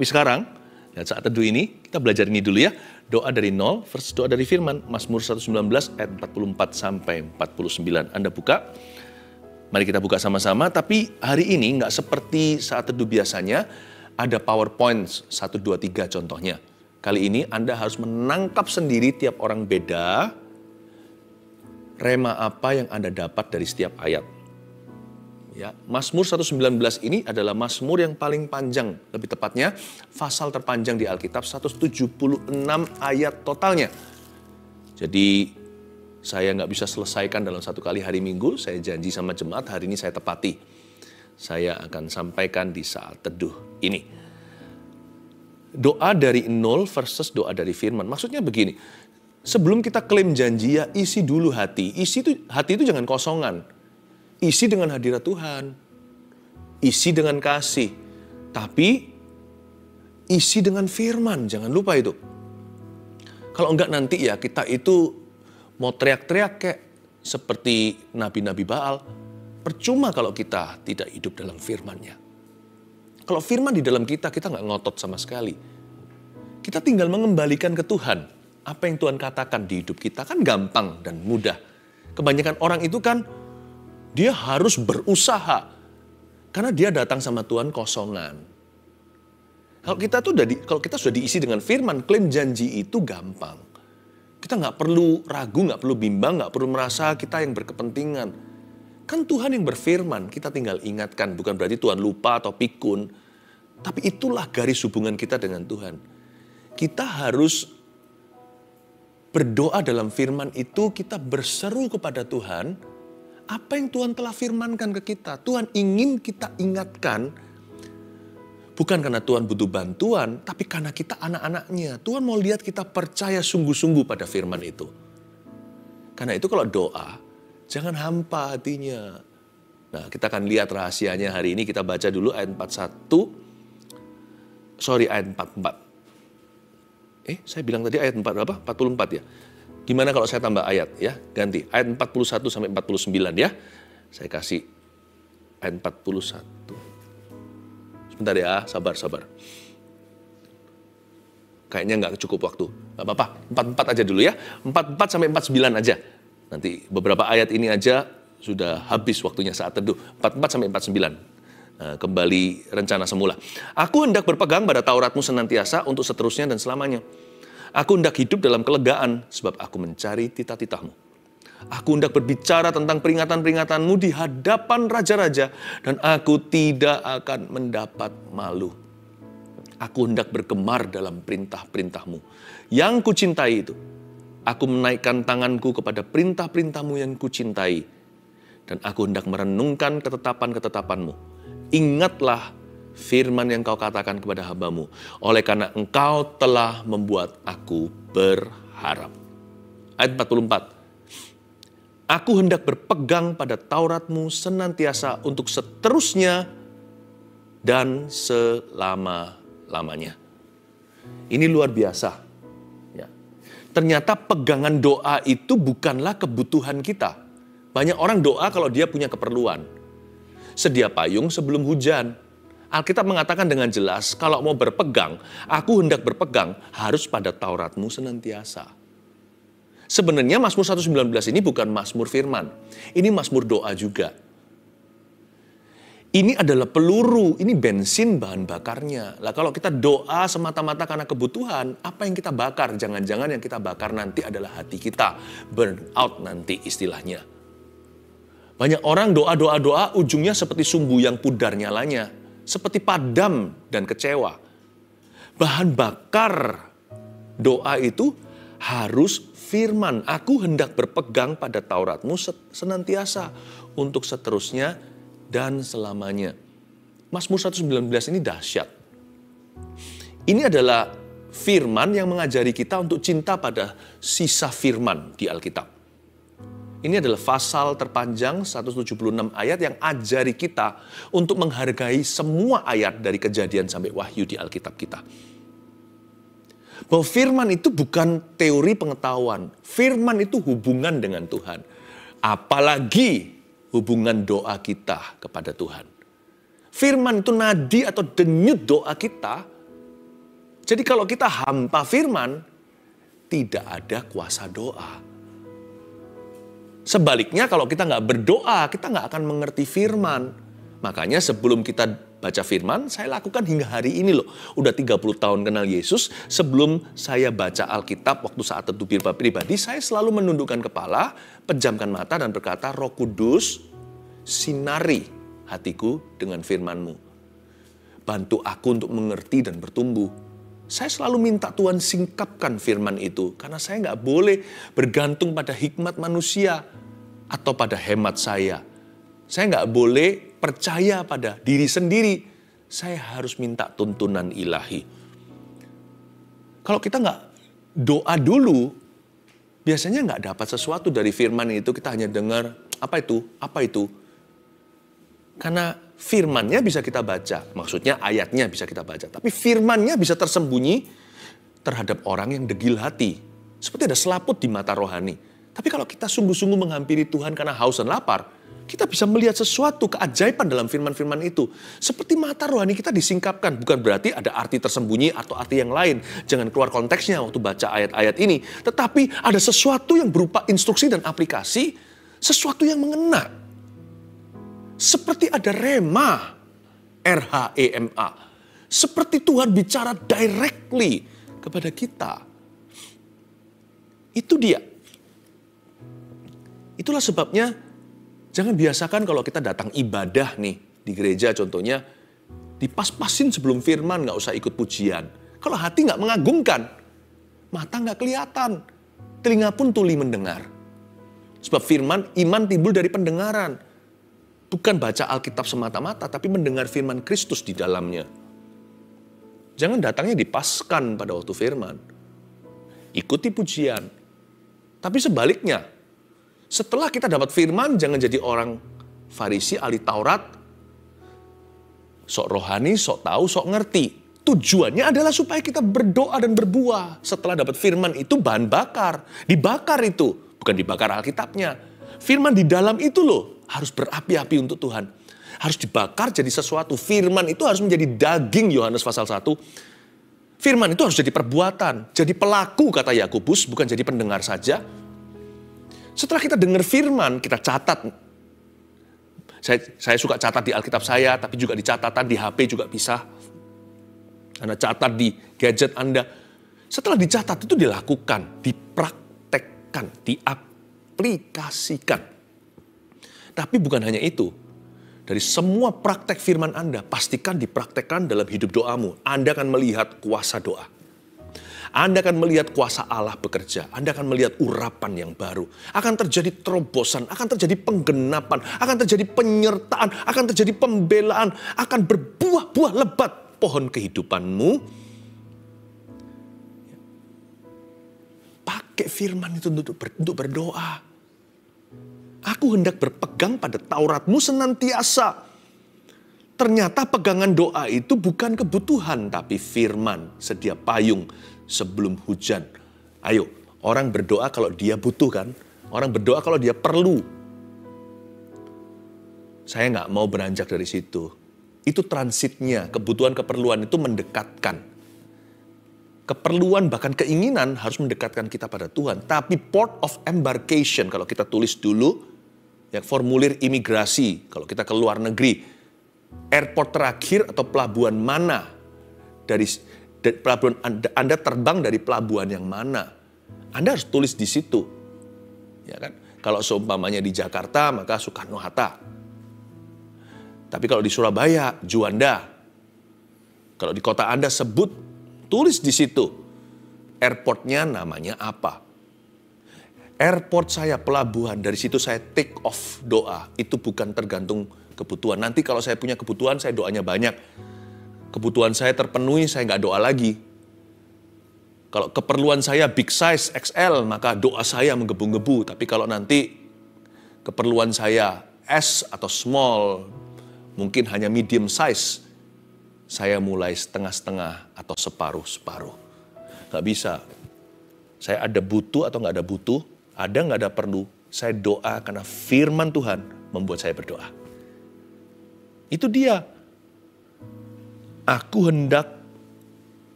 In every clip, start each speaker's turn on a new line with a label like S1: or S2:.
S1: Tapi sekarang, saat teduh ini, kita belajar ini dulu ya. Doa dari 0 versus doa dari firman. Mazmur 119 ayat 44 sampai 49. Anda buka. Mari kita buka sama-sama. Tapi hari ini nggak seperti saat teduh biasanya. Ada PowerPoint 1, 2, 3 contohnya. Kali ini Anda harus menangkap sendiri tiap orang beda. Rema apa yang Anda dapat dari setiap ayat. Ya, Mazmur 119 ini adalah Mazmur yang paling panjang, lebih tepatnya pasal terpanjang di Alkitab, 176 ayat totalnya. Jadi saya nggak bisa selesaikan dalam satu kali hari Minggu, saya janji sama jemaat hari ini saya tepati. Saya akan sampaikan di saat teduh ini. Doa dari 0 versus doa dari firman, maksudnya begini, sebelum kita klaim janji ya isi dulu hati, hati itu jangan kosongan. Isi dengan hadirat Tuhan, isi dengan kasih, tapi isi dengan firman, jangan lupa itu. Kalau enggak nanti ya kita itu mau teriak-teriak kayak seperti nabi-nabi Baal, percuma kalau kita tidak hidup dalam firman-Nya. Kalau firman di dalam kita nggak ngotot sama sekali. Kita tinggal mengembalikan ke Tuhan, apa yang Tuhan katakan di hidup kita kan gampang dan mudah. Kebanyakan orang itu kan dia harus berusaha karena dia datang sama Tuhan kosongan. Kalau kita sudah diisi dengan firman, klaim janji itu gampang. Kita nggak perlu ragu, nggak perlu bimbang, nggak perlu merasa kita yang berkepentingan. Kan Tuhan yang berfirman, kita tinggal ingatkan. Bukan berarti Tuhan lupa atau pikun, tapi itulah garis hubungan kita dengan Tuhan. Kita harus berdoa dalam firman itu, kita berseru kepada Tuhan. Apa yang Tuhan telah firmankan ke kita. Tuhan ingin kita ingatkan. Bukan karena Tuhan butuh bantuan. Tapi karena kita anak-anaknya. Tuhan mau lihat kita percaya sungguh-sungguh pada firman itu. Karena itu kalau doa. Jangan hampa hatinya. Nah kita akan lihat rahasianya hari ini. Kita baca dulu ayat 41. Ayat 44. Saya bilang tadi ayat 4 berapa? 44 ya. Gimana kalau saya tambah ayat ya? Ganti ayat 41 sampai 49 ya. Saya kasih ayat 41. Sebentar ya, sabar. Kayaknya nggak cukup waktu. Nggak apa-apa, 44 aja dulu ya. 44 sampai 49 aja. Nanti beberapa ayat ini aja sudah habis waktunya saat teduh. 44 sampai 49. Nah, kembali rencana semula. Aku hendak berpegang pada Tauratmu senantiasa untuk seterusnya dan selamanya. Aku hendak hidup dalam kelegaan sebab aku mencari titah-titahmu. Aku hendak berbicara tentang peringatan-peringatanmu di hadapan raja-raja dan aku tidak akan mendapat malu. Aku hendak bergemar dalam perintah-perintahmu yang kucintai itu. Aku menaikkan tanganku kepada perintah-perintahmu yang kucintai dan aku hendak merenungkan ketetapan-ketetapanmu. Ingatlah firman yang kau katakan kepada hamba-Mu, oleh karena engkau telah membuat aku berharap. Ayat 44. Aku hendak berpegang pada Taurat-Mu senantiasa untuk seterusnya dan selama-lamanya. Ini luar biasa. Ya. Ternyata pegangan doa itu bukanlah kebutuhan kita. Banyak orang doa kalau dia punya keperluan. Sedia payung sebelum hujan. Alkitab mengatakan dengan jelas, kalau mau berpegang, aku hendak berpegang, harus pada Taurat-Mu senantiasa. Sebenarnya Mazmur 119 ini bukan Mazmur firman. Ini Mazmur doa juga. Ini adalah peluru, ini bensin bahan bakarnya. Lah kalau kita doa semata-mata karena kebutuhan, apa yang kita bakar? Jangan-jangan yang kita bakar nanti adalah hati kita. Burn out nanti istilahnya. Banyak orang doa-doa ujungnya seperti sumbu yang pudar nyalanya. Seperti padam dan kecewa. Bahan bakar doa itu harus firman. Aku hendak berpegang pada Taurat-Mu senantiasa untuk seterusnya dan selamanya. Mazmur 119 ini dahsyat. Ini adalah firman yang mengajari kita untuk cinta pada sisa firman di Alkitab. Ini adalah pasal terpanjang 176 ayat yang ajari kita untuk menghargai semua ayat dari Kejadian sampai Wahyu di Alkitab kita. Bahwa firman itu bukan teori pengetahuan. Firman itu hubungan dengan Tuhan. Apalagi hubungan doa kita kepada Tuhan. Firman itu nadi atau denyut doa kita Jadi kalau kita hampa firman, tidak ada kuasa doa. Sebaliknya kalau kita nggak berdoa, kita nggak akan mengerti firman. Makanya sebelum kita baca firman, saya lakukan hingga hari ini loh. Udah 30 tahun kenal Yesus, sebelum saya baca Alkitab, waktu saat teduh pribadi, saya selalu menundukkan kepala, pejamkan mata dan berkata, Roh Kudus, sinari hatiku dengan firman-Mu. Bantu aku untuk mengerti dan bertumbuh. Saya selalu minta Tuhan singkapkan firman itu. Karena saya nggak boleh bergantung pada hikmat manusia atau pada hemat saya. Saya nggak boleh percaya pada diri sendiri. Saya harus minta tuntunan ilahi. Kalau kita nggak doa dulu, biasanya nggak dapat sesuatu dari firman itu. Kita hanya dengar, apa itu? Apa itu? Karena firmannya bisa kita baca. Maksudnya ayatnya bisa kita baca. Tapi firmannya bisa tersembunyi terhadap orang yang degil hati. Seperti ada selaput di mata rohani. Tapi kalau kita sungguh-sungguh menghampiri Tuhan karena haus dan lapar, kita bisa melihat sesuatu keajaiban dalam firman-firman itu. Seperti mata rohani kita disingkapkan. Bukan berarti ada arti tersembunyi atau arti yang lain. Jangan keluar konteksnya waktu baca ayat-ayat ini. Tetapi ada sesuatu yang berupa instruksi dan aplikasi. Sesuatu yang mengena. Seperti ada rema, R-H-E-M-A. Seperti Tuhan bicara directly kepada kita. Itu dia. Itulah sebabnya jangan biasakan kalau kita datang ibadah nih di gereja contohnya, dipas-pasin sebelum firman, gak usah ikut pujian. Kalau hati gak mengagungkan, mata gak kelihatan, telinga pun tuli mendengar. Sebab firman, iman timbul dari pendengaran. Bukan baca Alkitab semata-mata, tapi mendengar firman Kristus di dalamnya. Jangan datangnya dipaskan pada waktu firman. Ikuti pujian. Tapi sebaliknya, setelah kita dapat firman, jangan jadi orang Farisi, ahli Taurat, sok rohani, sok tahu, sok ngerti. Tujuannya adalah supaya kita berdoa dan berbuah. Setelah dapat firman itu bahan bakar. Dibakar itu, bukan dibakar Alkitabnya. Firman di dalam itu loh. Harus berapi-api untuk Tuhan. Harus dibakar jadi sesuatu. Firman itu harus menjadi daging, Yohanes pasal 1. Firman itu harus jadi perbuatan. Jadi pelaku, kata Yakobus, bukan jadi pendengar saja. Setelah kita dengar firman, kita catat. Saya suka catat di Alkitab saya, tapi juga di catatan di HP juga bisa. Anda catat di gadget Anda. Setelah dicatat itu dilakukan, dipraktekkan, diaplikasikan. Tapi bukan hanya itu. Dari semua praktek firman Anda, pastikan dipraktekkan dalam hidup doamu. Anda akan melihat kuasa doa. Anda akan melihat kuasa Allah bekerja. Anda akan melihat urapan yang baru. Akan terjadi terobosan, akan terjadi penggenapan, akan terjadi penyertaan, akan terjadi pembelaan, akan berbuah-buah lebat pohon kehidupanmu. Pakai firman itu untuk berdoa. Aku hendak berpegang pada Tauratmu senantiasa. Ternyata pegangan doa itu bukan kebutuhan, tapi firman, sedia payung sebelum hujan. Ayo, orang berdoa kalau dia butuh kan? Orang berdoa kalau dia perlu. Saya nggak mau beranjak dari situ. Itu transitnya, kebutuhan keperluan itu mendekatkan. Keperluan bahkan keinginan harus mendekatkan kita pada Tuhan. Tapi port of embarkation, kalau kita tulis dulu, ya, formulir imigrasi, kalau kita ke luar negeri, airport terakhir atau pelabuhan mana, dari pelabuhan Anda terbang dari pelabuhan yang mana, Anda harus tulis di situ. Ya kan? Kalau seumpamanya di Jakarta, maka Soekarno-Hatta. Tapi kalau di Surabaya, Juanda. Kalau di kota Anda sebut, tulis di situ. Airportnya namanya apa. Airport saya, pelabuhan, dari situ saya take off doa. Itu bukan tergantung kebutuhan. Nanti kalau saya punya kebutuhan, saya doanya banyak. Kebutuhan saya terpenuhi, saya nggak doa lagi. Kalau keperluan saya big size, XL, maka doa saya menggebu-gebu. Tapi kalau nanti keperluan saya S atau small, mungkin hanya medium size, saya mulai setengah-setengah atau separuh-separuh. Nggak bisa. Saya ada butuh atau nggak ada butuh, ada nggak ada perlu, saya doa karena firman Tuhan membuat saya berdoa. Itu dia. Aku hendak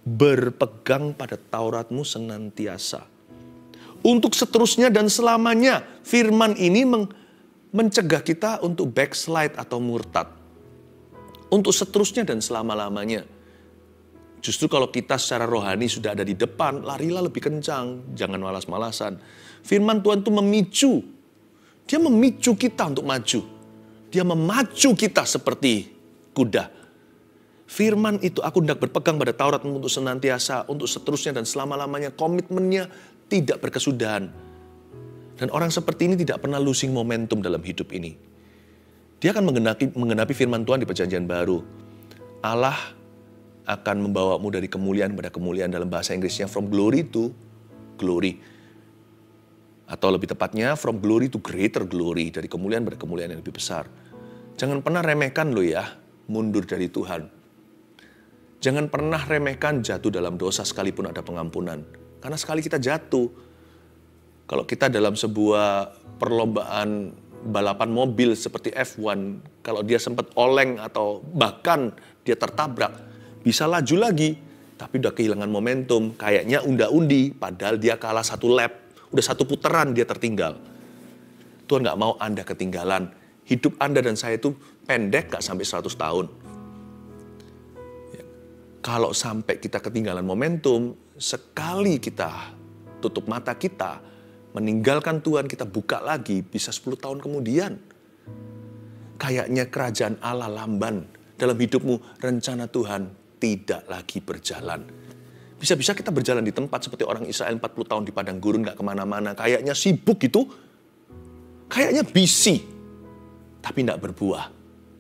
S1: berpegang pada Tauratmu senantiasa. Untuk seterusnya dan selamanya, firman ini mencegah kita untuk backslide atau murtad. Untuk seterusnya dan selama-lamanya. Justru kalau kita secara rohani sudah ada di depan, larilah lebih kencang, jangan malas-malasan. Firman Tuhan itu memicu. Dia memicu kita untuk maju. Dia memacu kita seperti kuda. Firman itu, aku hendak berpegang pada Tauratmu untuk senantiasa, untuk seterusnya dan selama-lamanya. Komitmennya tidak berkesudahan. Dan orang seperti ini tidak pernah losing momentum dalam hidup ini. Dia akan menggenapi firman Tuhan di perjanjian baru. Allah akan membawamu dari kemuliaan pada kemuliaan, dalam bahasa Inggrisnya from glory to glory. Atau lebih tepatnya from glory to greater glory, dari kemuliaan pada kemuliaan yang lebih besar. Jangan pernah remehkan lo ya, mundur dari Tuhan. Jangan pernah remehkan jatuh dalam dosa sekalipun ada pengampunan. Karena sekali kita jatuh, kalau kita dalam sebuah perlombaan balapan mobil seperti F1, kalau dia sempat oleng atau bahkan dia tertabrak, bisa laju lagi, tapi udah kehilangan momentum, kayaknya unda-undi, padahal dia kalah 1 lap, udah 1 putaran dia tertinggal. Tuhan gak mau Anda ketinggalan. Hidup Anda dan saya itu pendek, gak sampai 100 tahun. Kalau sampai kita ketinggalan momentum, sekali kita tutup mata kita, meninggalkan Tuhan, kita buka lagi, bisa 10 tahun kemudian. Kayaknya kerajaan Allah lamban dalam hidupmu, rencana Tuhan tidak lagi berjalan. Bisa-bisa kita berjalan di tempat seperti orang Israel 40 tahun di padang gurun, gak kemana-mana. Kayaknya sibuk gitu, kayaknya busy, tapi gak berbuah.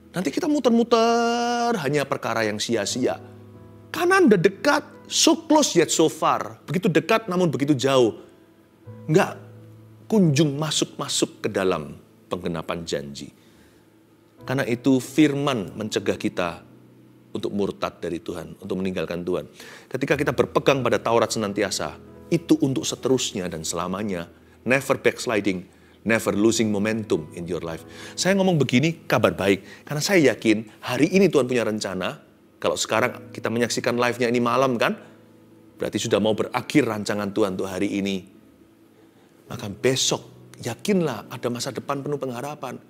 S1: Nanti kita muter-muter, hanya perkara yang sia-sia. Kanan udah dekat, so close yet so far. Begitu dekat namun begitu jauh. Nggak kunjung masuk-masuk ke dalam penggenapan janji. Karena itu firman mencegah kita untuk murtad dari Tuhan, untuk meninggalkan Tuhan. Ketika kita berpegang pada Taurat senantiasa, itu untuk seterusnya dan selamanya. Never backsliding, never losing momentum in your life. Saya ngomong begini, kabar baik. Karena saya yakin hari ini Tuhan punya rencana. Kalau sekarang kita menyaksikan live-nya ini malam kan, berarti sudah mau berakhir rancangan Tuhan untuk hari ini. Maka besok, yakinlah ada masa depan penuh pengharapan.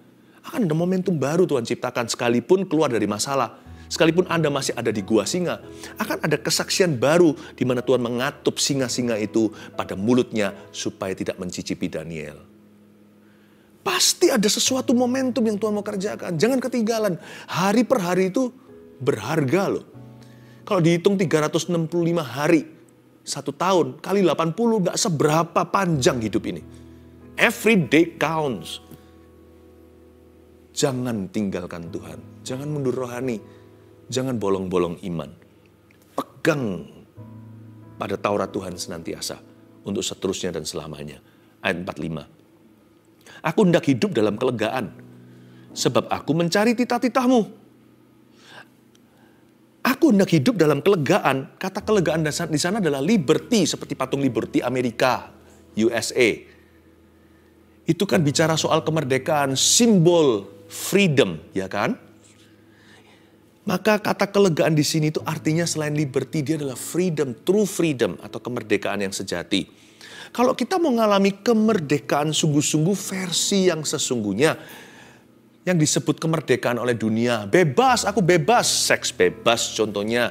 S1: Akan ada momentum baru Tuhan ciptakan, sekalipun keluar dari masalah. Sekalipun Anda masih ada di gua singa, akan ada kesaksian baru di mana Tuhan mengatup singa-singa itu pada mulutnya supaya tidak mencicipi Daniel. Pasti ada sesuatu momentum yang Tuhan mau kerjakan. Jangan ketinggalan. Hari per hari itu berharga loh. Kalau dihitung 365 hari, 1 tahun, kali 80, gak seberapa panjang hidup ini. Every day counts. Jangan tinggalkan Tuhan. Jangan mundur rohani. Jangan bolong-bolong iman. Pegang pada Taurat Tuhan senantiasa. Untuk seterusnya dan selamanya. Ayat 45. Aku hendak hidup dalam kelegaan. Sebab aku mencari titah-titahmu. Aku hendak hidup dalam kelegaan. Kata kelegaan di sana adalah liberty, seperti patung liberty Amerika, USA. Itu kan bicara soal kemerdekaan, simbol freedom, ya kan? Maka kata kelegaan di sini itu artinya selain liberty, dia adalah freedom, true freedom atau kemerdekaan yang sejati. Kalau kita mau mengalami kemerdekaan sungguh-sungguh versi yang sesungguhnya, yang disebut kemerdekaan oleh dunia. Bebas, aku bebas. Seks bebas contohnya.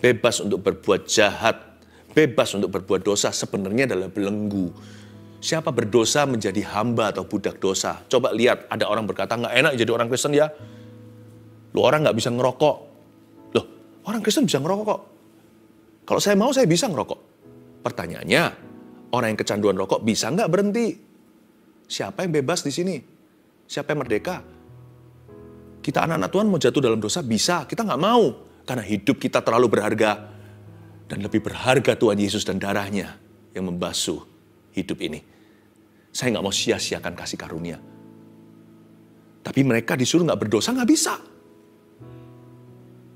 S1: Bebas untuk berbuat jahat. Bebas untuk berbuat dosa. Sebenarnya adalah belenggu. Siapa berdosa menjadi hamba atau budak dosa. Coba lihat, ada orang berkata, nggak enak jadi orang Kristen ya. Loh, orang nggak bisa ngerokok. Loh, orang Kristen bisa ngerokok kok. Kalau saya mau, saya bisa ngerokok. Pertanyaannya, orang yang kecanduan rokok bisa nggak berhenti? Siapa yang bebas di sini? Siapa yang merdeka? Kita anak-anak Tuhan mau jatuh dalam dosa bisa, kita nggak mau. Karena hidup kita terlalu berharga. Dan lebih berharga Tuhan Yesus dan darahnya yang membasuh hidup ini. Saya nggak mau sia-siakan kasih karunia. Tapi mereka disuruh nggak berdosa, nggak bisa.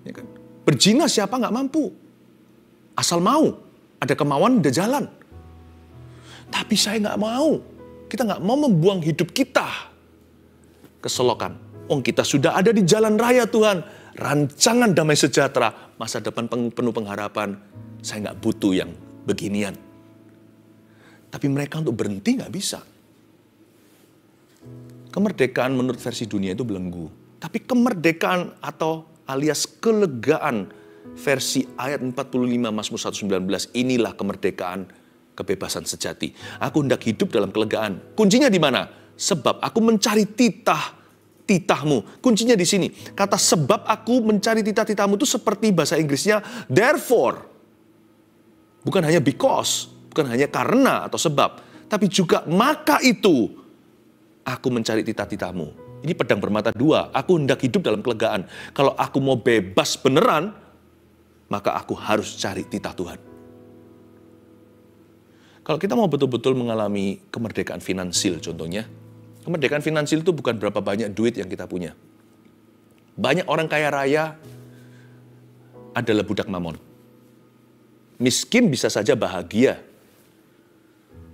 S1: Ya kan? Berzina siapa nggak mampu. Asal mau, ada kemauan, ada jalan. Tapi saya nggak mau. Kita nggak mau membuang hidup kita ke selokan. Kita sudah ada di jalan raya Tuhan. Rancangan damai sejahtera. Masa depan penuh pengharapan. Saya nggak butuh yang beginian. Tapi mereka untuk berhenti nggak bisa. Kemerdekaan menurut versi dunia itu belenggu. Tapi kemerdekaan atau alias kelegaan versi ayat 45 Mazmur 119, inilah kemerdekaan kebebasan sejati. Aku hendak hidup dalam kelegaan. Kuncinya di mana? Sebab aku mencari titahmu. Kuncinya di sini. Kata sebab aku mencari titahmu itu seperti bahasa Inggrisnya therefore. Bukan hanya because, bukan hanya karena atau sebab, tapi juga maka itu aku mencari titahmu. Ini pedang bermata dua. Aku hendak hidup dalam kelegaan. Kalau aku mau bebas beneran, maka aku harus cari titah Tuhan. Kalau kita mau betul-betul mengalami kemerdekaan finansial contohnya, kemerdekaan finansial itu bukan berapa banyak duit yang kita punya. Banyak orang kaya raya adalah budak mamon. Miskin bisa saja bahagia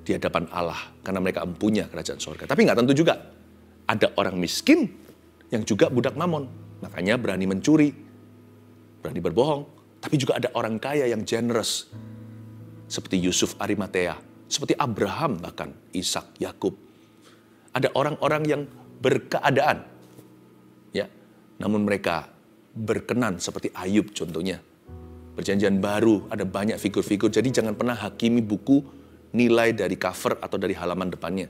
S1: di hadapan Allah karena mereka empunya kerajaan surga. Tapi nggak tentu juga. Ada orang miskin yang juga budak mamon. Makanya berani mencuri, berani berbohong. Tapi juga ada orang kaya yang generous. Seperti Yusuf Arimatea, seperti Abraham bahkan, Ishak, Yakub. Ada orang-orang yang berkeadaan. Ya, namun mereka berkenan seperti Ayub contohnya. Perjanjian baru ada banyak figur-figur. Jadi jangan pernah hakimi buku nilai dari cover atau dari halaman depannya.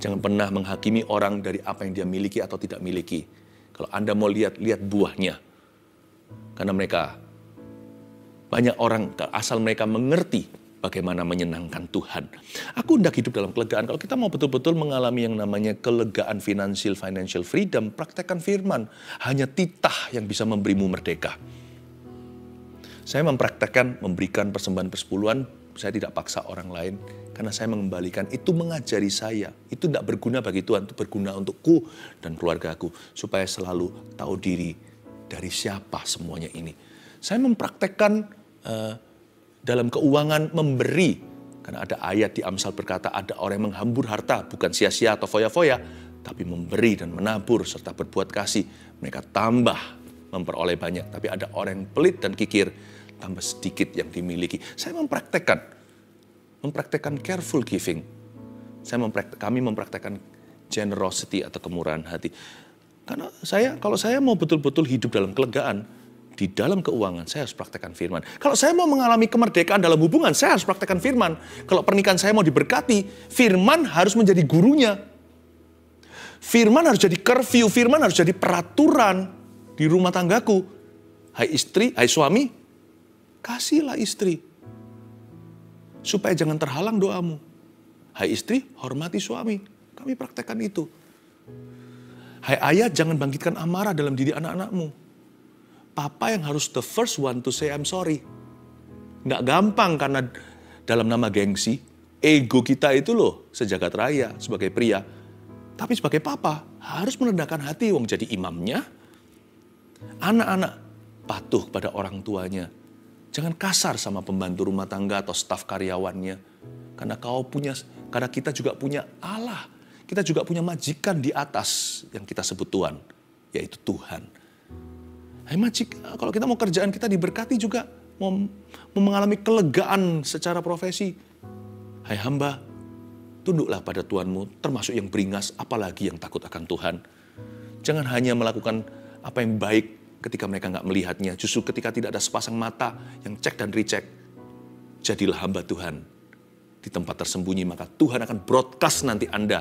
S1: Jangan pernah menghakimi orang dari apa yang dia miliki atau tidak miliki. Kalau Anda mau lihat buahnya. Karena mereka, banyak orang asal mereka mengerti bagaimana menyenangkan Tuhan. Aku hendak hidup dalam kelegaan. Kalau kita mau betul-betul mengalami yang namanya kelegaan financial freedom, praktekkan firman. Hanya titah yang bisa memberimu merdeka. Saya mempraktekkan memberikan persembahan persepuluhan, saya tidak paksa orang lain. Karena saya mengembalikan, itu mengajari saya. Itu tidak berguna bagi Tuhan, itu berguna untukku dan keluargaku. Supaya selalu tahu diri dari siapa semuanya ini. Saya mempraktekkan dalam keuangan memberi. Karena ada ayat di Amsal berkata, ada orang yang menghambur harta, bukan sia-sia atau foya-foya. Tapi memberi dan menabur serta berbuat kasih. Mereka tambah memperoleh banyak. Tapi ada orang yang pelit dan kikir, tambah sedikit yang dimiliki. Saya mempraktekkan careful giving. Kami mempraktekkan generosity atau kemurahan hati. Karena kalau saya mau betul-betul hidup dalam kelegaan, di dalam keuangan, saya harus praktekkan firman. Kalau saya mau mengalami kemerdekaan dalam hubungan, saya harus praktekkan firman. Kalau pernikahan saya mau diberkati, firman harus menjadi gurunya. Firman harus jadi curfew, firman harus jadi peraturan di rumah tanggaku. Hai istri, hai suami, kasihlah istri. Supaya jangan terhalang doamu. Hai istri, hormati suami. Kami praktekkan itu. Hai ayah, jangan bangkitkan amarah dalam diri anak-anakmu. Papa yang harus the first one to say I'm sorry. Nggak gampang karena dalam nama gengsi, ego kita itu loh sejagat raya sebagai pria. Tapi sebagai papa harus merendahkan hati, wong jadi imamnya. Anak-anak patuh pada orang tuanya. Jangan kasar sama pembantu rumah tangga atau staf karyawannya. Karena kita juga punya Allah. Kita juga punya majikan di atas yang kita sebut Tuhan, yaitu Tuhan. Hai kalau kita mau kerjaan kita diberkati juga, mau mengalami kelegaan secara profesi. Hai hamba, tunduklah pada Tuhanmu, termasuk yang beringas, apalagi yang takut akan Tuhan. Jangan hanya melakukan apa yang baik ketika mereka nggak melihatnya. Justru ketika tidak ada sepasang mata yang cek dan recheck, jadilah hamba Tuhan di tempat tersembunyi, maka Tuhan akan broadcast nanti Anda.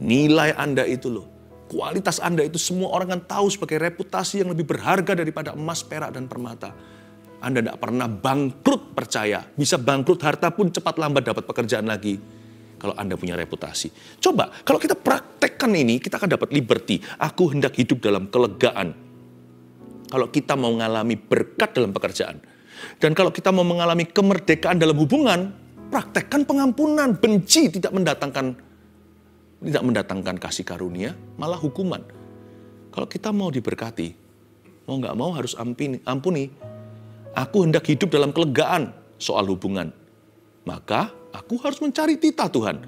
S1: Nilai Anda itu loh, kualitas Anda itu semua orang akan tahu sebagai reputasi yang lebih berharga daripada emas, perak, dan permata. Anda tidak pernah bangkrut percaya. Bisa bangkrut harta pun cepat lambat dapat pekerjaan lagi. Kalau Anda punya reputasi. Coba, kalau kita praktekkan ini, kita akan dapat liberty. Aku hendak hidup dalam kelegaan. Kalau kita mau mengalami berkat dalam pekerjaan. Dan kalau kita mau mengalami kemerdekaan dalam hubungan, praktekkan pengampunan. Benci tidak mendatangkan kasih karunia, malah hukuman. Kalau kita mau diberkati, mau nggak mau harus ampuni. Aku hendak hidup dalam kelegaan soal hubungan. Maka aku harus mencari titah Tuhan.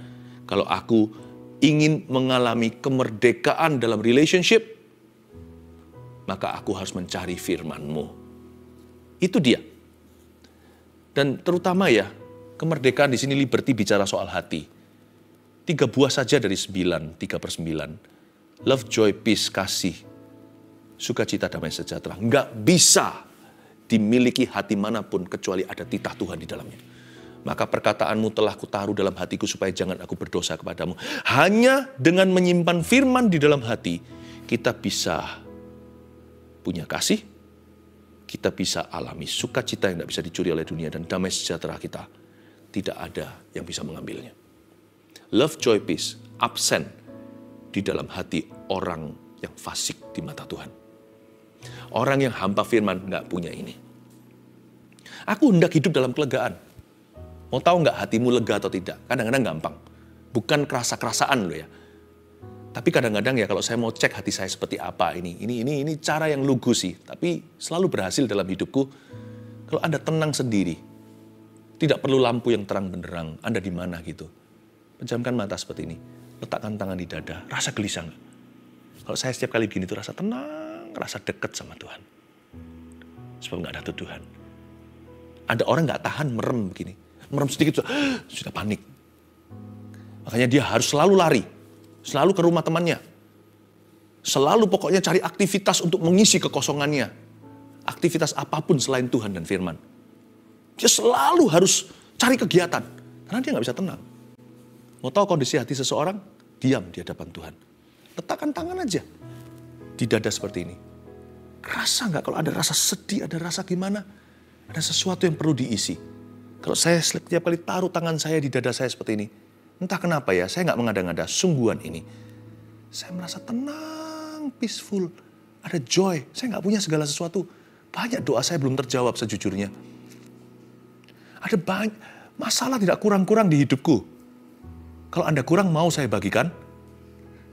S1: Kalau aku ingin mengalami kemerdekaan dalam relationship, maka aku harus mencari firman-Mu. Itu dia. Dan terutama ya, kemerdekaan di sini liberty bicara soal hati. 3 buah saja dari 9, 3/9. Love, joy, peace, kasih, sukacita, damai sejahtera. Nggak bisa dimiliki hati manapun kecuali ada titah Tuhan di dalamnya. Maka perkataanmu telah kutaruh dalam hatiku supaya jangan aku berdosa kepadamu. Hanya dengan menyimpan firman di dalam hati, kita bisa punya kasih, kita bisa alami sukacita yang tidak bisa dicuri oleh dunia, dan damai sejahtera kita tidak ada yang bisa mengambilnya. Love, joy, peace, absen di dalam hati orang yang fasik di mata Tuhan. Orang yang hamba firman nggak punya ini. Aku hendak hidup dalam kelegaan. Mau tahu nggak hatimu lega atau tidak? Kadang-kadang gampang. Bukan kerasa-kerasaan loh ya. Tapi kadang-kadang ya kalau saya mau cek hati saya seperti apa ini cara yang lugu sih. Tapi selalu berhasil dalam hidupku. Kalau Anda tenang sendiri. Tidak perlu lampu yang terang benderang. Anda di mana gitu. Pejamkan mata seperti ini. Letakkan tangan di dada. Rasa gelisah nggak? Kalau saya setiap kali begini tuh rasa tenang. Rasa dekat sama Tuhan. Sebab nggak ada tuduhan. Ada orang nggak tahan merem begini. Merem sedikit sudah panik. Makanya dia harus selalu lari. Selalu ke rumah temannya. Selalu pokoknya cari aktivitas untuk mengisi kekosongannya. Aktivitas apapun selain Tuhan dan firman. Dia selalu harus cari kegiatan. Karena dia nggak bisa tenang. Mau tahu kondisi hati seseorang? Diam di hadapan Tuhan. Letakkan tangan aja di dada seperti ini. Rasa nggak kalau ada rasa sedih, ada rasa gimana? Ada sesuatu yang perlu diisi. Kalau saya setiap kali taruh tangan saya di dada saya seperti ini, entah kenapa ya, saya nggak mengada-ngada, sungguhan ini. Saya merasa tenang, peaceful, ada joy. Saya nggak punya segala sesuatu. Banyak doa saya belum terjawab sejujurnya. Ada banyak masalah tidak kurang-kurang di hidupku. Kalau Anda kurang mau saya bagikan,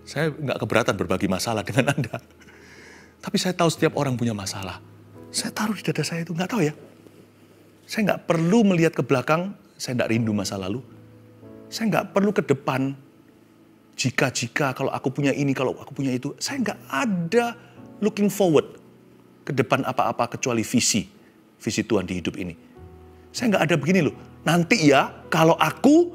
S1: saya nggak keberatan berbagi masalah dengan Anda. Tapi saya tahu setiap orang punya masalah. Saya taruh di dada saya itu, nggak tahu ya. Saya nggak perlu melihat ke belakang, saya nggak rindu masa lalu. Saya nggak perlu ke depan, jika kalau aku punya ini, kalau aku punya itu. Saya nggak ada looking forward ke depan apa-apa kecuali visi Tuhan di hidup ini. Saya nggak ada begini loh, nanti ya kalau aku,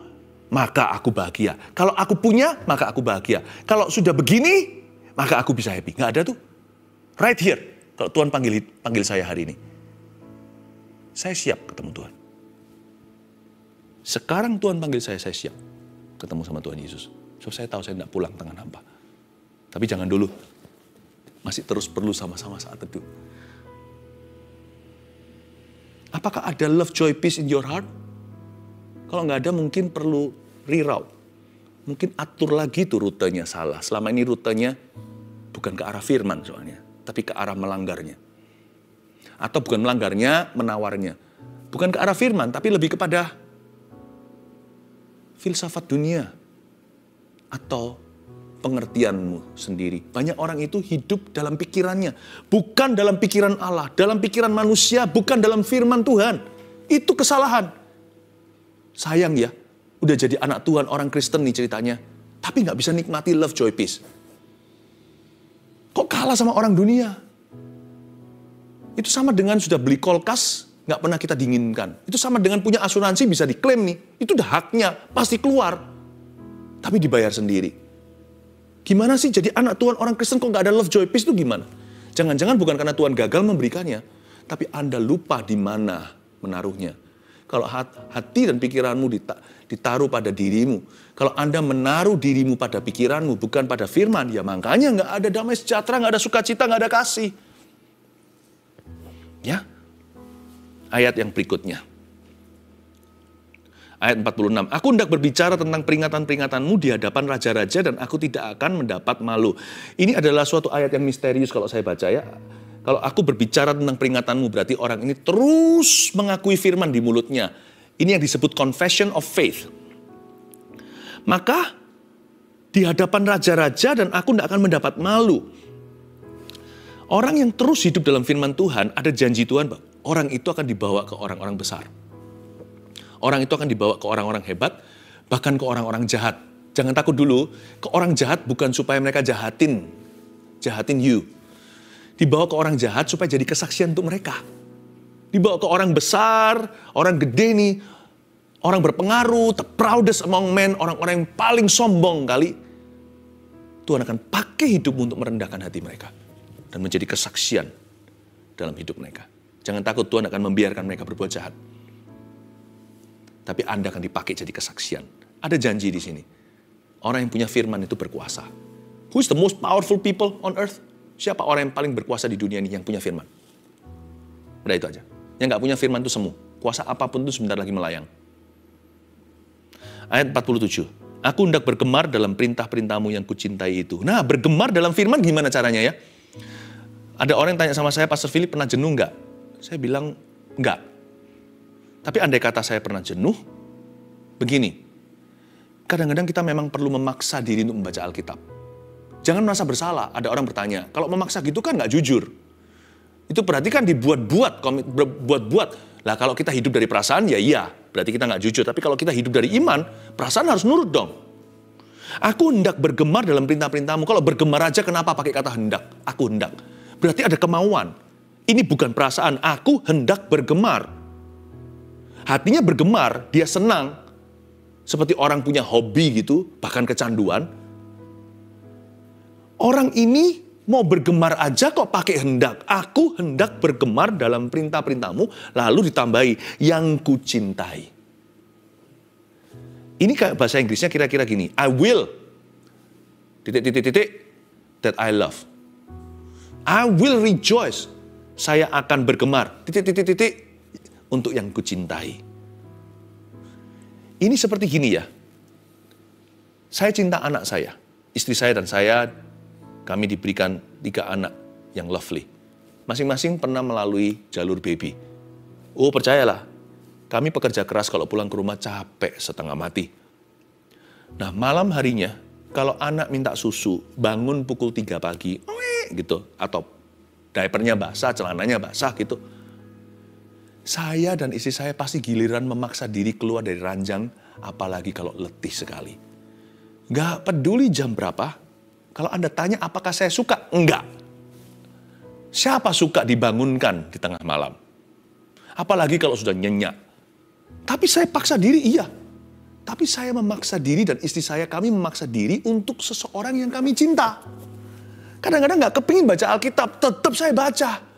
S1: maka aku bahagia. Kalau aku punya, maka aku bahagia. Kalau sudah begini, maka aku bisa happy. Nggak ada tuh. Right here, kalau Tuhan panggil saya hari ini. Saya siap ketemu Tuhan. Sekarang Tuhan panggil saya siap ketemu sama Tuhan Yesus. So saya tahu saya tidak pulang tangan hampa. Tapi jangan dulu. Masih terus perlu sama-sama saat itu. Apakah ada love, joy, peace in your heart? Kalau nggak ada mungkin perlu reroute. Mungkin atur lagi tuh rutenya salah. Selama ini rutenya bukan ke arah firman soalnya. Tapi ke arah melanggarnya. Atau bukan melanggarnya, menawarnya. Bukan ke arah firman, tapi lebih kepada filsafat dunia. Atau pengertianmu sendiri. Banyak orang itu hidup dalam pikirannya. Bukan dalam pikiran Allah, dalam pikiran manusia, bukan dalam firman Tuhan. Itu kesalahan. Sayang ya, udah jadi anak Tuhan, orang Kristen nih ceritanya. Tapi gak bisa nikmati love, joy, peace. Kok kalah sama orang dunia? Itu sama dengan sudah beli kulkas, nggak pernah kita dinginkan. Itu sama dengan punya asuransi bisa diklaim nih. Itu udah haknya, pasti keluar. Tapi dibayar sendiri. Gimana sih jadi anak Tuhan orang Kristen kok nggak ada love, joy, peace itu gimana? Jangan-jangan bukan karena Tuhan gagal memberikannya. Tapi Anda lupa di mana menaruhnya. Kalau hati dan pikiranmu ditaruh pada dirimu. Kalau Anda menaruh dirimu pada pikiranmu, bukan pada firman. Ya makanya nggak ada damai sejahtera, nggak ada sukacita, nggak ada kasih. Ya, ayat yang berikutnya. Ayat 46. Aku hendak berbicara tentang peringatan-peringatanmu di hadapan raja-raja dan aku tidak akan mendapat malu. Ini adalah suatu ayat yang misterius kalau saya baca ya. Kalau aku berbicara tentang peringatanmu berarti orang ini terus mengakui firman di mulutnya. Ini yang disebut confession of faith. Maka di hadapan raja-raja dan aku tidak akan mendapat malu. Orang yang terus hidup dalam firman Tuhan, ada janji Tuhan, orang itu akan dibawa ke orang-orang besar. Orang itu akan dibawa ke orang-orang hebat, bahkan ke orang-orang jahat. Jangan takut dulu, ke orang jahat bukan supaya mereka jahatin you. Dibawa ke orang jahat supaya jadi kesaksian untuk mereka. dibawa ke orang besar, orang gede nih, orang berpengaruh, the proudest among men, orang-orang yang paling sombong kali. Tuhan akan pakai hidupmu untuk merendahkan hati mereka. Dan menjadi kesaksian dalam hidup mereka. Jangan takut, Tuhan akan membiarkan mereka berbuat jahat. Tapi Anda akan dipakai jadi kesaksian. Ada janji di sini. Orang yang punya firman itu berkuasa. Who is the most powerful people on earth? Siapa orang yang paling berkuasa di dunia ini yang punya firman? Udah itu aja. Yang gak punya firman itu semu. Kuasa apapun itu sebentar lagi melayang. Ayat 47. Aku hendak bergemar dalam perintah-perintahmu yang kucintai itu. Nah, bergemar dalam firman gimana caranya ya? Ada orang yang tanya sama saya, Pastor Philip pernah jenuh nggak? Saya bilang, enggak. Tapi andai kata saya pernah jenuh, begini. Kadang-kadang kita memang perlu memaksa diri untuk membaca Alkitab. Jangan merasa bersalah. Ada orang bertanya, kalau memaksa gitu kan nggak jujur. Itu berarti kan dibuat-buat. Lah kalau kita hidup dari perasaan, ya iya. Berarti kita nggak jujur. Tapi kalau kita hidup dari iman, perasaan harus nurut dong. Aku hendak bergemar dalam perintah-perintahmu. Kalau bergemar aja kenapa pakai kata hendak? Aku hendak. Berarti ada kemauan. Ini bukan perasaan. Aku hendak bergemar. Hatinya bergemar, dia senang. Seperti orang punya hobi gitu, bahkan kecanduan. Orang ini mau bergemar aja kok pakai hendak. Aku hendak bergemar dalam perintah-perintahmu, lalu ditambahi, yang kucintai. Ini kayak bahasa Inggrisnya kira-kira gini, I will, that I love. I will rejoice, saya akan bergemar, untuk yang kucintai. Ini seperti gini ya, saya cinta anak saya, istri saya dan saya, kami diberikan 3 anak yang lovely. Masing-masing pernah melalui jalur baby. Oh percayalah, kami pekerja keras kalau pulang ke rumah capek setengah mati. Nah malam harinya, kalau anak minta susu, bangun pukul 3 pagi, gitu. Atau diapernya basah, celananya basah gitu. Saya dan istri saya pasti giliran memaksa diri keluar dari ranjang, apalagi kalau letih sekali. Gak peduli jam berapa, kalau Anda tanya apakah saya suka? Enggak. Siapa suka dibangunkan di tengah malam? Apalagi kalau sudah nyenyak. Tapi saya paksa diri, iya. Tapi saya memaksa diri dan istri saya, kami memaksa diri untuk seseorang yang kami cinta. Kadang-kadang gak kepingin baca Alkitab, tetap saya baca.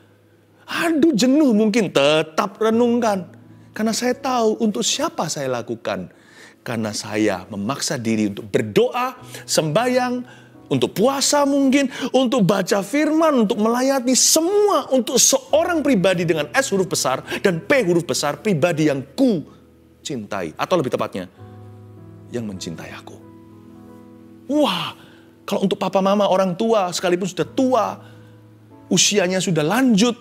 S1: Aduh jenuh mungkin, tetap renungkan. Karena saya tahu untuk siapa saya lakukan. Karena saya memaksa diri untuk berdoa, sembahyang, untuk puasa mungkin, untuk baca firman, untuk melayani semua untuk seorang pribadi dengan S huruf besar dan P huruf besar, pribadi yang ku cintai. Atau lebih tepatnya, yang mencintai aku. Wah, kalau untuk papa mama orang tua, sekalipun sudah tua, usianya sudah lanjut,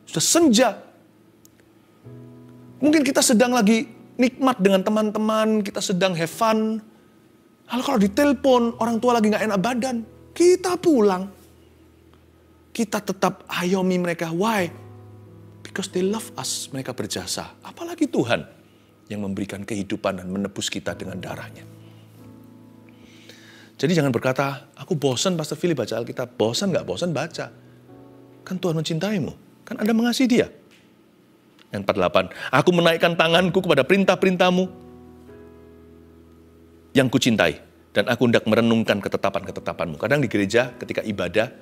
S1: sudah senja. Mungkin kita sedang lagi nikmat dengan teman-teman, kita sedang have fun. Lalu kalau ditelepon, orang tua lagi gak enak badan, kita pulang. Kita tetap ayomi mereka. Why? Because they love us. Mereka berjasa. Apalagi Tuhan yang memberikan kehidupan dan menebus kita dengan darahnya. Jadi jangan berkata, aku bosan Pastor Philip baca Alkitab. Bosan gak bosan baca. Kan Tuhan mencintaimu. Kan Anda mengasihi dia. Yang 48. Aku menaikkan tanganku kepada perintah-perintahmu yang kucintai, dan aku hendak merenungkan ketetapan-ketetapanmu. Kadang di gereja ketika ibadah,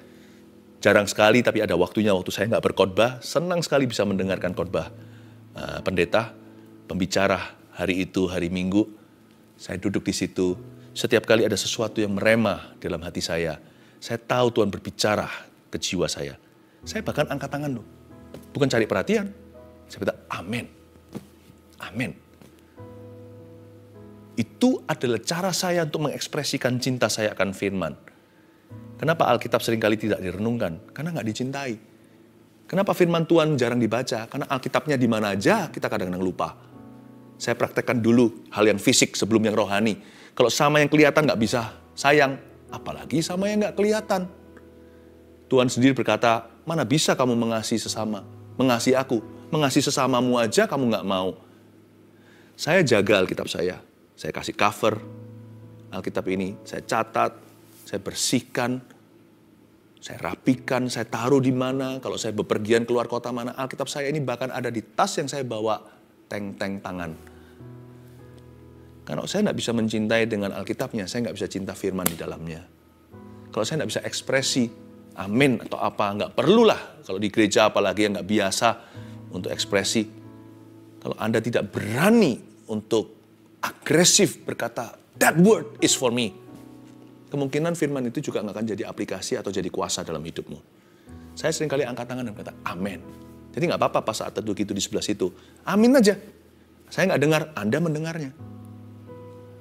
S1: jarang sekali tapi ada waktunya waktu saya nggak berkhotbah, senang sekali bisa mendengarkan khotbah pendeta, pembicara hari itu, hari Minggu. Saya duduk di situ, setiap kali ada sesuatu yang meremah dalam hati saya tahu Tuhan berbicara ke jiwa saya. Saya bahkan angkat tangan loh, bukan cari perhatian. Saya bilang, amin, amin. Itu adalah cara saya untuk mengekspresikan cinta saya akan firman. Kenapa Alkitab seringkali tidak direnungkan? Karena nggak dicintai. Kenapa firman Tuhan jarang dibaca? Karena Alkitabnya di mana aja kita kadang-kadang lupa. Saya praktekkan dulu hal yang fisik sebelum yang rohani. Kalau sama yang kelihatan nggak bisa sayang, apalagi sama yang nggak kelihatan. Tuhan sendiri berkata, mana bisa kamu mengasihi sesama? Mengasihi aku, mengasihi sesamamu aja kamu nggak mau. Saya jaga Alkitab saya. Saya kasih cover Alkitab ini, saya catat, saya bersihkan. Saya rapikan, saya taruh di mana, kalau saya bepergian keluar kota mana, Alkitab saya ini bahkan ada di tas yang saya bawa, teng-teng tangan. Kalau saya nggak bisa mencintai dengan Alkitabnya, saya nggak bisa cinta firman di dalamnya. Kalau saya nggak bisa ekspresi, amin atau apa, nggak perlulah. Kalau di gereja apalagi yang nggak biasa untuk ekspresi. Kalau Anda tidak berani untuk agresif berkata, that word is for me. Kemungkinan firman itu juga nggak akan jadi aplikasi atau jadi kuasa dalam hidupmu. Saya seringkali angkat tangan dan berkata, amin. Jadi nggak apa-apa pas saat teduh gitu di sebelah situ. Amin aja. Saya nggak dengar, Anda mendengarnya.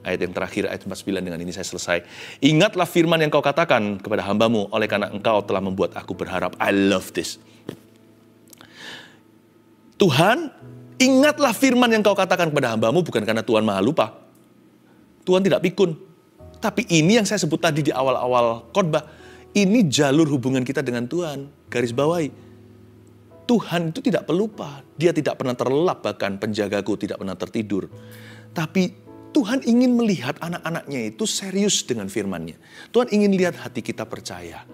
S1: Ayat yang terakhir, ayat 49, dengan ini saya selesai. Ingatlah firman yang kau katakan kepada hambamu, oleh karena engkau telah membuat aku berharap. I love this. Tuhan, ingatlah firman yang kau katakan kepada hambamu, bukan karena Tuhan maha lupa. Tuhan tidak pikun. Tapi ini yang saya sebut tadi di awal-awal khotbah. Ini jalur hubungan kita dengan Tuhan. Garis bawahi. Tuhan itu tidak pelupa. Dia tidak pernah terlelap, bahkan penjagaku tidak pernah tertidur. Tapi Tuhan ingin melihat anak-anaknya itu serius dengan firman-Nya. Tuhan ingin lihat hati kita percaya.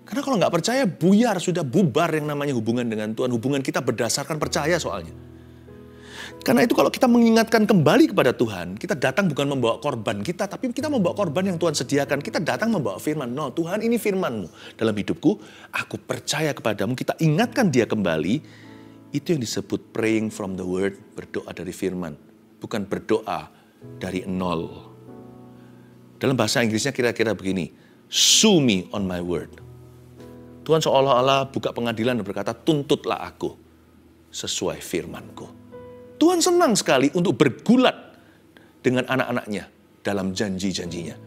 S1: Karena kalau nggak percaya, buyar, sudah bubar yang namanya hubungan dengan Tuhan. Hubungan kita berdasarkan percaya soalnya. Karena itu kalau kita mengingatkan kembali kepada Tuhan, kita datang bukan membawa korban kita, tapi kita membawa korban yang Tuhan sediakan. Kita datang membawa firman. No, Tuhan ini firman-Mu dalam hidupku. Aku percaya kepadamu. Kita ingatkan dia kembali. Itu yang disebut praying from the word, berdoa dari firman. Bukan berdoa dari nol. Dalam bahasa Inggrisnya kira-kira begini. Sue me on my word. Tuhan seolah-olah buka pengadilan dan berkata, tuntutlah aku sesuai firman-Ku. Tuhan senang sekali untuk bergulat dengan anak-anaknya dalam janji-janjinya.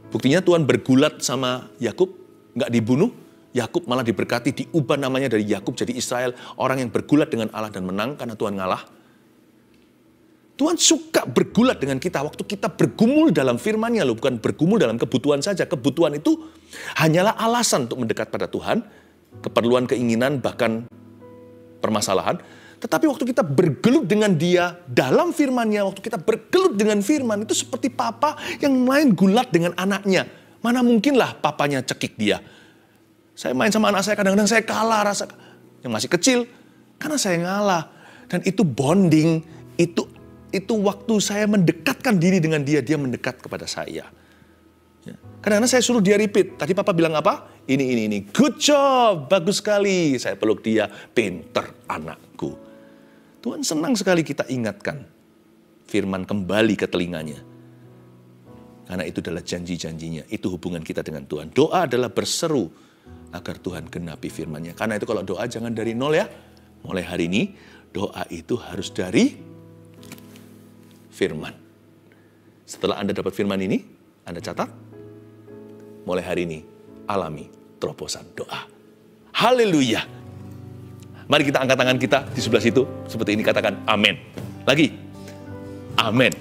S1: Buktinya Tuhan bergulat sama Yakub, nggak dibunuh. Yakub malah diberkati, diubah namanya dari Yakub jadi Israel. Orang yang bergulat dengan Allah dan menang karena Tuhan ngalah. Tuhan suka bergulat dengan kita waktu kita bergumul dalam firman-Nya loh, bukan bergumul dalam kebutuhan saja. Kebutuhan itu hanyalah alasan untuk mendekat pada Tuhan, keperluan, keinginan, bahkan permasalahan. Tetapi waktu kita bergelut dengan dia dalam firman-Nya, waktu kita bergelut dengan firman, itu seperti papa yang main gulat dengan anaknya. Mana mungkinlah papanya cekik dia. Saya main sama anak saya, kadang-kadang saya kalah rasa yang masih kecil, karena saya ngalah. Dan itu bonding, itu waktu saya mendekatkan diri dengan dia, dia mendekat kepada saya. Kadang-kadang saya suruh dia repeat. Tadi papa bilang apa? Ini. Good job, bagus sekali. Saya peluk dia, pinter anakku. Tuhan senang sekali kita ingatkan firman kembali ke telinganya. Karena itu adalah janji-janjinya. Itu hubungan kita dengan Tuhan. Doa adalah berseru agar Tuhan genapi firman-Nya. Karena itu kalau doa jangan dari nol ya. Mulai hari ini, doa itu harus dari firman. Setelah Anda dapat firman ini, Anda catat. Mulai hari ini, alami terobosan doa. Haleluya. Mari kita angkat tangan kita di sebelah situ. Seperti ini, katakan amin. Lagi, amin.